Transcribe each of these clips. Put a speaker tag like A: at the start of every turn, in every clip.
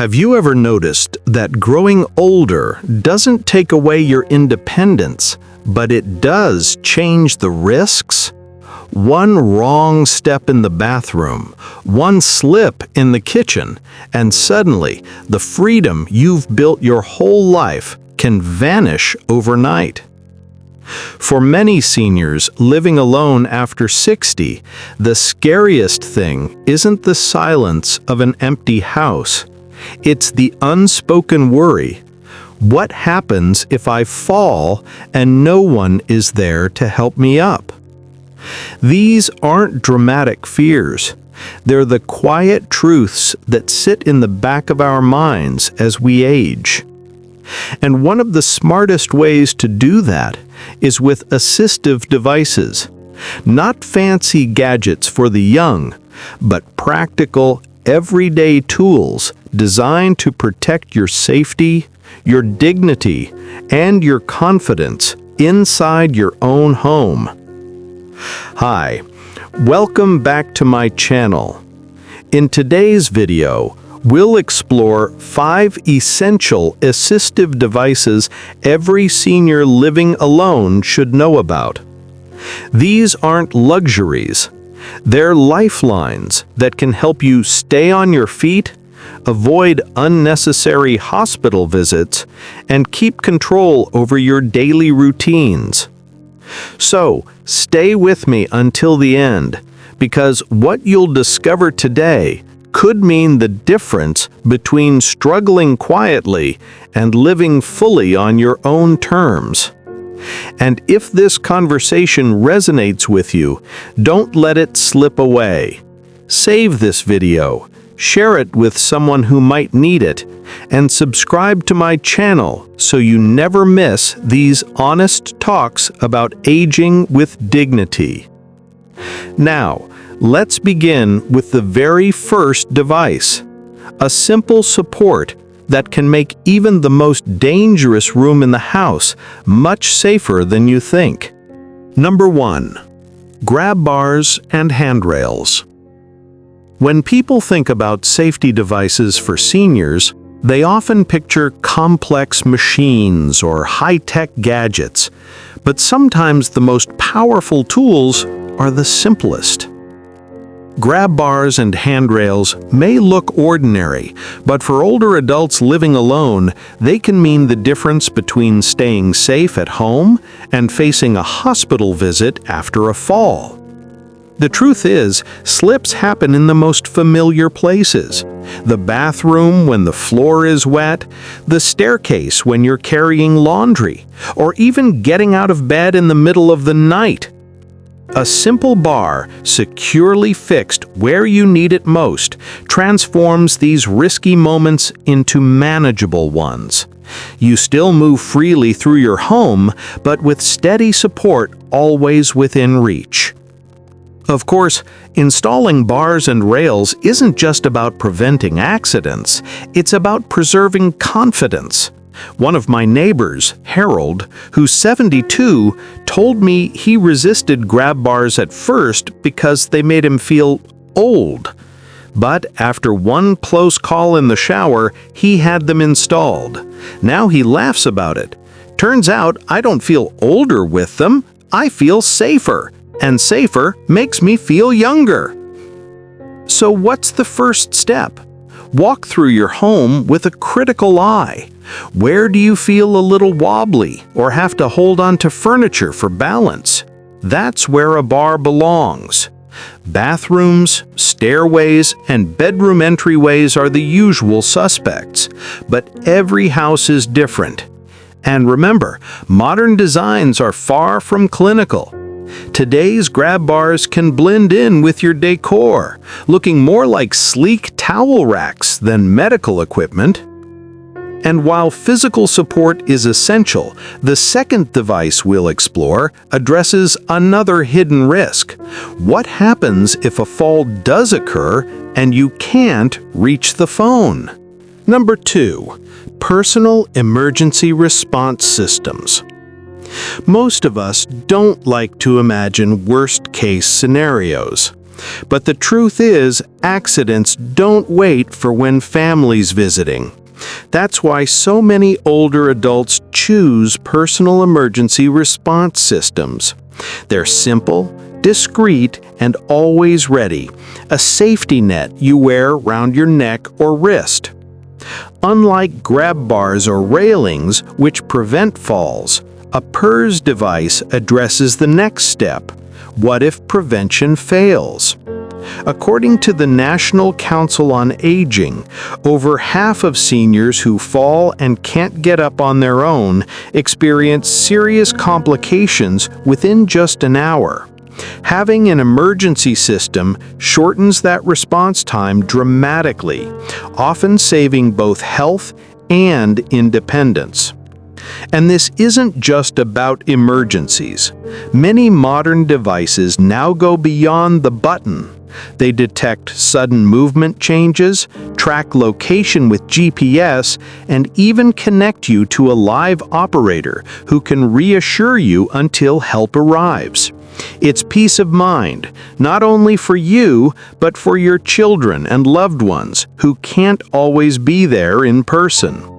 A: Have you ever noticed that growing older doesn't take away your independence, but it does change the risks? One wrong step in the bathroom, one slip in the kitchen, and suddenly the freedom you've built your whole life can vanish overnight. For many seniors living alone after 60, the scariest thing isn't the silence of an empty house. It's the unspoken worry. What happens if I fall and no one is there to help me up? These aren't dramatic fears. They're the quiet truths that sit in the back of our minds as we age. And one of the smartest ways to do that is with assistive devices. Not fancy gadgets for the young, but practical, everyday tools designed to protect your safety, your dignity, and your confidence inside your own home. Hi, welcome back to my channel. In today's video, we'll explore 5 essential assistive devices every senior living alone should know about. These aren't luxuries. They're lifelines that can help you stay on your feet, avoid unnecessary hospital visits, and keep control over your daily routines. So, stay with me until the end, because what you'll discover today could mean the difference between struggling quietly and living fully on your own terms. And if this conversation resonates with you, don't let it slip away. Save this video, share it with someone who might need it, and subscribe to my channel so you never miss these honest talks about aging with dignity. Now, let's begin with the very first device, a simple support that can make even the most dangerous room in the house much safer than you think. Number 1. Grab bars and handrails. When people think about safety devices for seniors, they often picture complex machines or high-tech gadgets, but sometimes the most powerful tools are the simplest. Grab bars and handrails may look ordinary, but for older adults living alone, they can mean the difference between staying safe at home and facing a hospital visit after a fall. The truth is, slips happen in the most familiar places. The bathroom when the floor is wet, the staircase when you're carrying laundry, or even getting out of bed in the middle of the night. A simple bar, securely fixed where you need it most, transforms these risky moments into manageable ones. You still move freely through your home, but with steady support always within reach. Of course, installing bars and rails isn't just about preventing accidents, it's about preserving confidence. One of my neighbors, Harold, who's 72, told me he resisted grab bars at first because they made him feel old. But after one close call in the shower, he had them installed. Now he laughs about it. Turns out I don't feel older with them, I feel safer. And safer makes me feel younger. So what's the first step? Walk through your home with a critical eye. Where do you feel a little wobbly or have to hold on to furniture for balance? That's where a bar belongs. Bathrooms, stairways, and bedroom entryways are the usual suspects, but every house is different. And remember, modern designs are far from clinical. Today's grab bars can blend in with your decor, looking more like sleek towel racks than medical equipment. And while physical support is essential, the second device we'll explore addresses another hidden risk. What happens if a fall does occur and you can't reach the phone? Number 2. Personal emergency response systems. Most of us don't like to imagine worst-case scenarios. But the truth is, accidents don't wait for when family's visiting. That's why so many older adults choose personal emergency response systems. They're simple, discreet, and always ready, a safety net you wear around your neck or wrist. Unlike grab bars or railings, which prevent falls, a PERS device addresses the next step. What if prevention fails? According to the National Council on Aging, over half of seniors who fall and can't get up on their own experience serious complications within just an hour. Having an emergency system shortens that response time dramatically, often saving both health and independence. And this isn't just about emergencies. Many modern devices now go beyond the button. They detect sudden movement changes, track location with GPS, and even connect you to a live operator who can reassure you until help arrives. It's peace of mind, not only for you, but for your children and loved ones who can't always be there in person.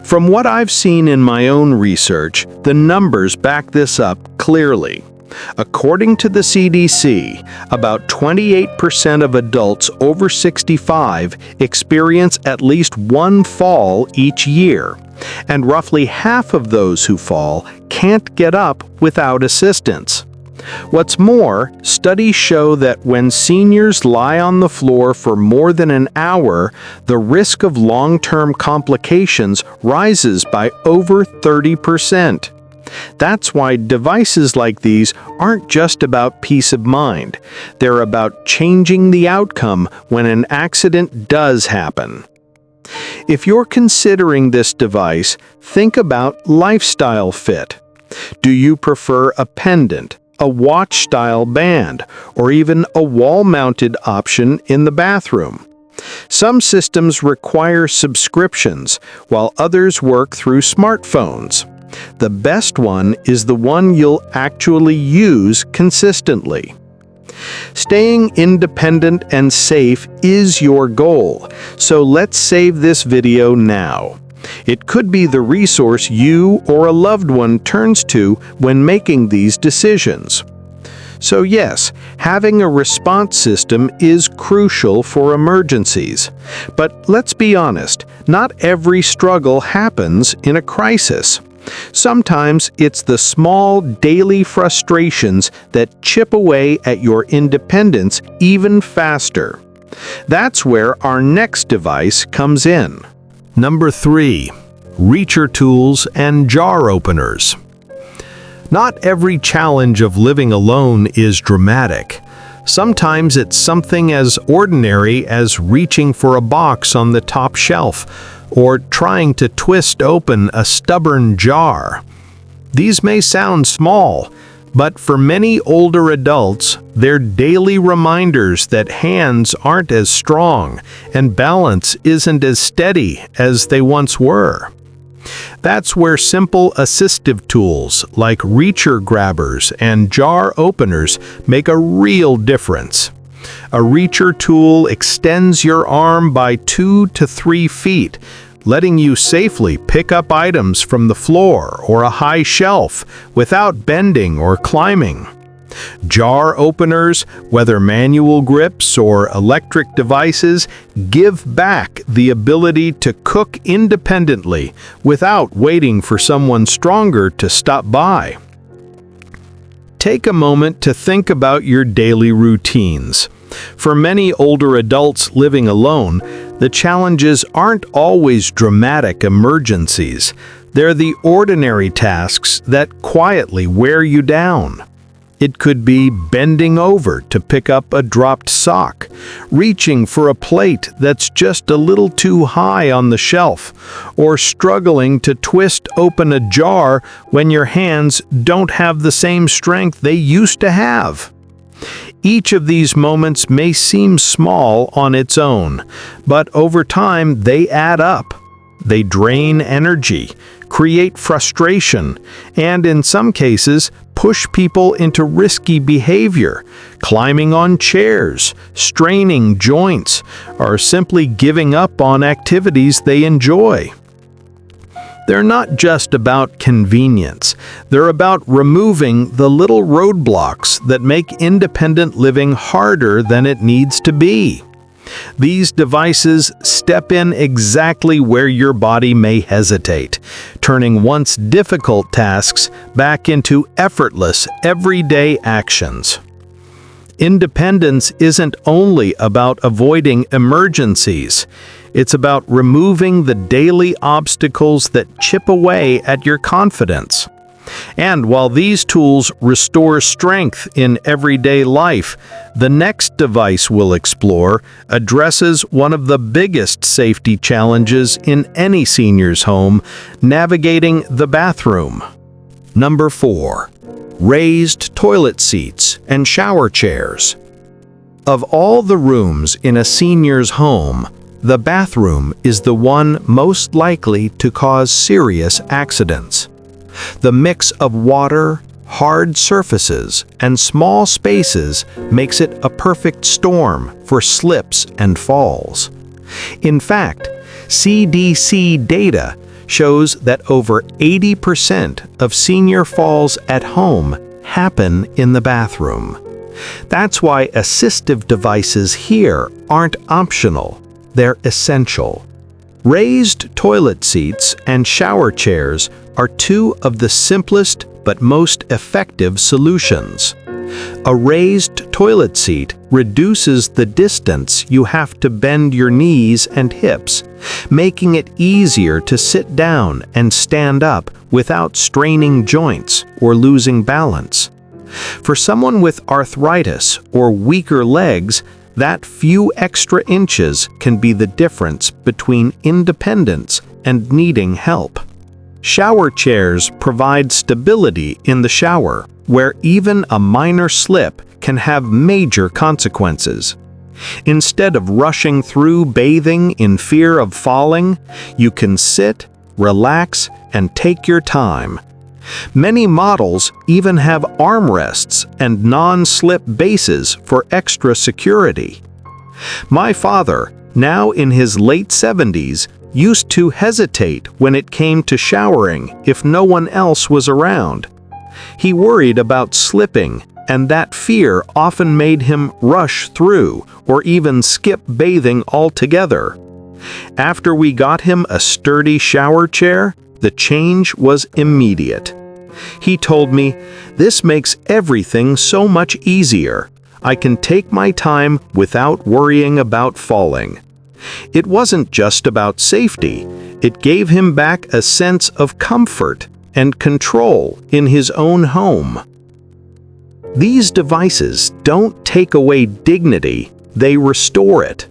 A: From what I've seen in my own research, the numbers back this up clearly. According to the CDC, about 28% of adults over 65 experience at least one fall each year, and roughly half of those who fall can't get up without assistance. What's more, studies show that when seniors lie on the floor for more than an hour, the risk of long-term complications rises by over 30%. That's why devices like these aren't just about peace of mind. They're about changing the outcome when an accident does happen. If you're considering this device, think about lifestyle fit. Do you prefer a pendant, a watch-style band, or even a wall-mounted option in the bathroom? Some systems require subscriptions, while others work through smartphones. The best one is the one you'll actually use consistently. Staying independent and safe is your goal, so let's save this video now. It could be the resource you or a loved one turns to when making these decisions. So yes, having a response system is crucial for emergencies. But let's be honest, not every struggle happens in a crisis. Sometimes it's the small daily frustrations that chip away at your independence even faster. That's where our next device comes in. Number 3. Reacher tools and jar openers. Not every challenge of living alone is dramatic. Sometimes it's something as ordinary as reaching for a box on the top shelf or trying to twist open a stubborn jar. These may sound small, but for many older adults, they're daily reminders that hands aren't as strong and balance isn't as steady as they once were. That's where simple assistive tools like reacher grabbers and jar openers make a real difference. A reacher tool extends your arm by 2 to 3 feet, letting you safely pick up items from the floor or a high shelf without bending or climbing. Jar openers, whether manual grips or electric devices, give back the ability to cook independently without waiting for someone stronger to stop by. Take a moment to think about your daily routines. For many older adults living alone, the challenges aren't always dramatic emergencies. They're the ordinary tasks that quietly wear you down. It could be bending over to pick up a dropped sock, reaching for a plate that's just a little too high on the shelf, or struggling to twist open a jar when your hands don't have the same strength they used to have. Each of these moments may seem small on its own, but over time they add up. They drain energy, create frustration, and in some cases, push people into risky behavior, climbing on chairs, straining joints, or simply giving up on activities they enjoy. They're not just about convenience. They're about removing the little roadblocks that make independent living harder than it needs to be. These devices step in exactly where your body may hesitate, turning once difficult tasks back into effortless, everyday actions. Independence isn't only about avoiding emergencies. It's about removing the daily obstacles that chip away at your confidence. And while these tools restore strength in everyday life, the next device we'll explore addresses one of the biggest safety challenges in any senior's home: navigating the bathroom. Number 4. Raised toilet seats and shower chairs. Of all the rooms in a senior's home, the bathroom is the one most likely to cause serious accidents. The mix of water, hard surfaces, and small spaces makes it a perfect storm for slips and falls. In fact, CDC data shows that over 80% of senior falls at home happen in the bathroom. That's why assistive devices here aren't optional, they're essential. Raised toilet seats and shower chairs are two of the simplest but most effective solutions. A raised toilet seat reduces the distance you have to bend your knees and hips, making it easier to sit down and stand up without straining joints or losing balance. For someone with arthritis or weaker legs, that few extra inches can be the difference between independence and needing help. Shower chairs provide stability in the shower, where even a minor slip can have major consequences. Instead of rushing through bathing in fear of falling, you can sit, relax, and take your time. Many models even have armrests and non-slip bases for extra security. My father, now in his late 70s, used to hesitate when it came to showering if no one else was around. He worried about slipping, and that fear often made him rush through or even skip bathing altogether. After we got him a sturdy shower chair, the change was immediate. He told me, "This makes everything so much easier. I can take my time without worrying about falling." It wasn't just about safety, it gave him back a sense of comfort and control in his own home. These devices don't take away dignity, they restore it.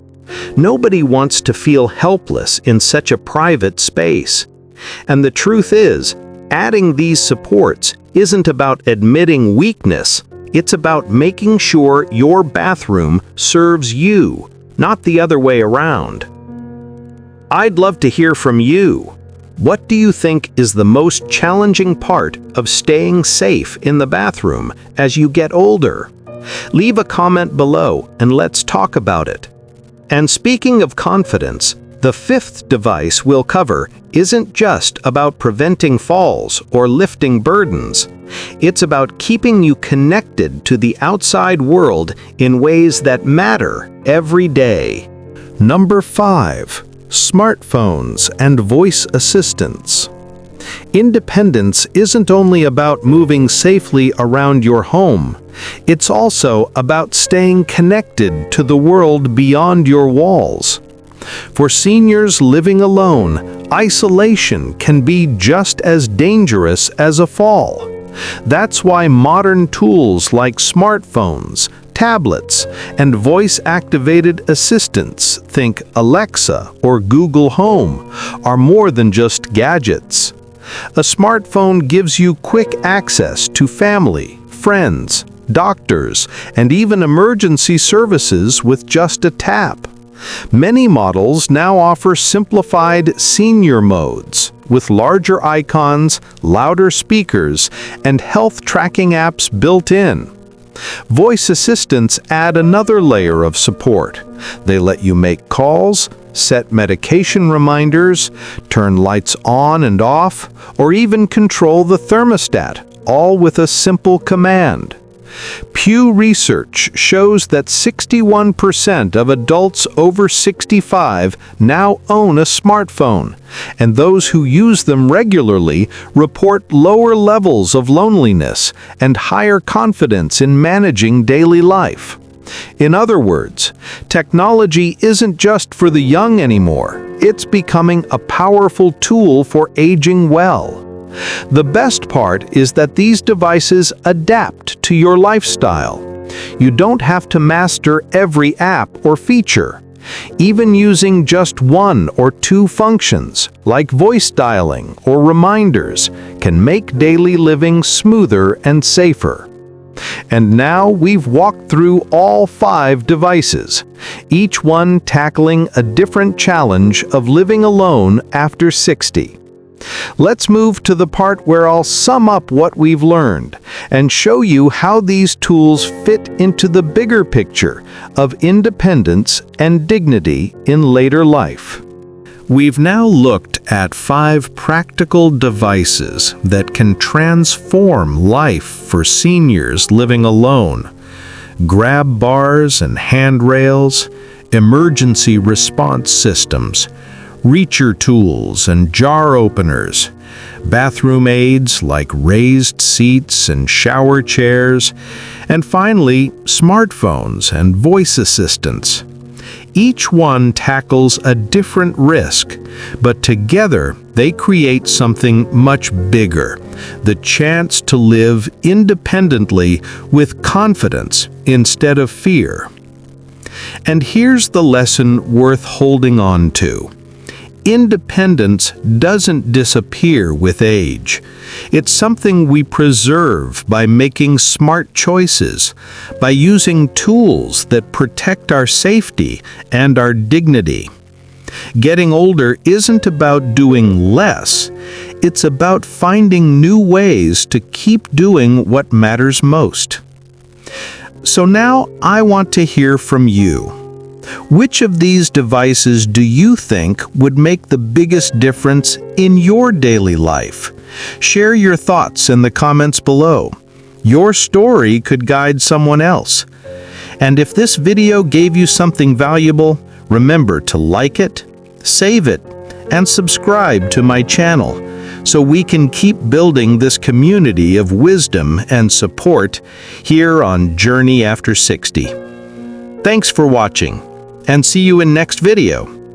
A: Nobody wants to feel helpless in such a private space. And the truth is, adding these supports isn't about admitting weakness, it's about making sure your bathroom serves you, not the other way around. I'd love to hear from you. What do you think is the most challenging part of staying safe in the bathroom as you get older? Leave a comment below and let's talk about it. And speaking of confidence, the fifth device we'll cover isn't just about preventing falls or lifting burdens. It's about keeping you connected to the outside world in ways that matter every day. Number 5. Smartphones and voice assistants. Independence isn't only about moving safely around your home. It's also about staying connected to the world beyond your walls. For seniors living alone, isolation can be just as dangerous as a fall. That's why modern tools like smartphones, tablets, and voice-activated assistants, think Alexa or Google Home, are more than just gadgets. A smartphone gives you quick access to family, friends, doctors, and even emergency services with just a tap. Many models now offer simplified senior modes, with larger icons, louder speakers, and health tracking apps built in. Voice assistants add another layer of support. They let you make calls, set medication reminders, turn lights on and off, or even control the thermostat, all with a simple command. Pew Research shows that 61% of adults over 65 now own a smartphone, and those who use them regularly report lower levels of loneliness and higher confidence in managing daily life. In other words, technology isn't just for the young anymore. It's becoming a powerful tool for aging well. The best part is that these devices adapt to your lifestyle. You don't have to master every app or feature. Even using just one or two functions, like voice dialing or reminders, can make daily living smoother and safer. And now we've walked through all 5 devices, each one tackling a different challenge of living alone after 60. Let's move to the part where I'll sum up what we've learned and show you how these tools fit into the bigger picture of independence and dignity in later life. We've now looked at 5 practical devices that can transform life for seniors living alone. Grab bars and handrails, emergency response systems, reacher tools and jar openers, bathroom aids like raised seats and shower chairs, and finally, smartphones and voice assistants. Each one tackles a different risk, but together they create something much bigger, the chance to live independently with confidence instead of fear. And here's the lesson worth holding on to. Independence doesn't disappear with age. It's something we preserve by making smart choices, by using tools that protect our safety and our dignity. Getting older isn't about doing less. It's about finding new ways to keep doing what matters most. So now I want to hear from you. Which of these devices do you think would make the biggest difference in your daily life? Share your thoughts in the comments below. Your story could guide someone else. And if this video gave you something valuable, remember to like it, save it, and subscribe to my channel so we can keep building this community of wisdom and support here on Journey After 60. Thanks for watching, and see you in next video.